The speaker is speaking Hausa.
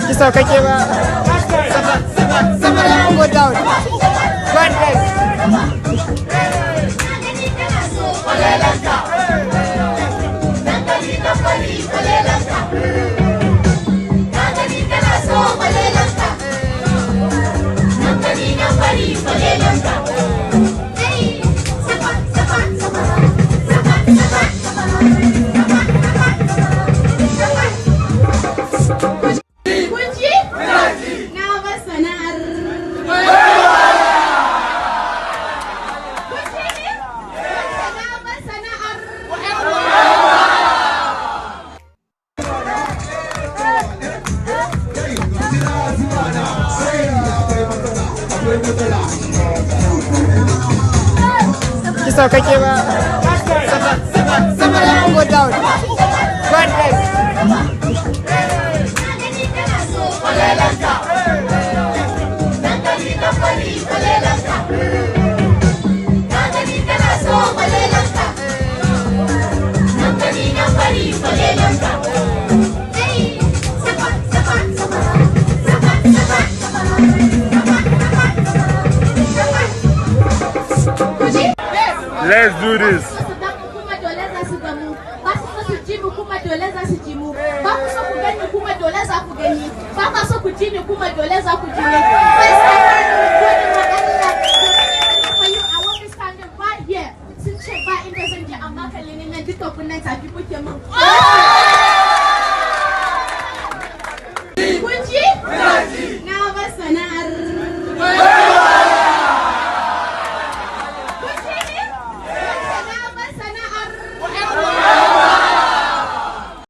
Ki sauƙaƙe ba. Sama da go down. One leg. Ki sauƙaƙe ba. Sama da go down. One leg. Let's do this. Kuma dole za ku gani, ba ka so ku ji ni kuma dole za ku ji ni.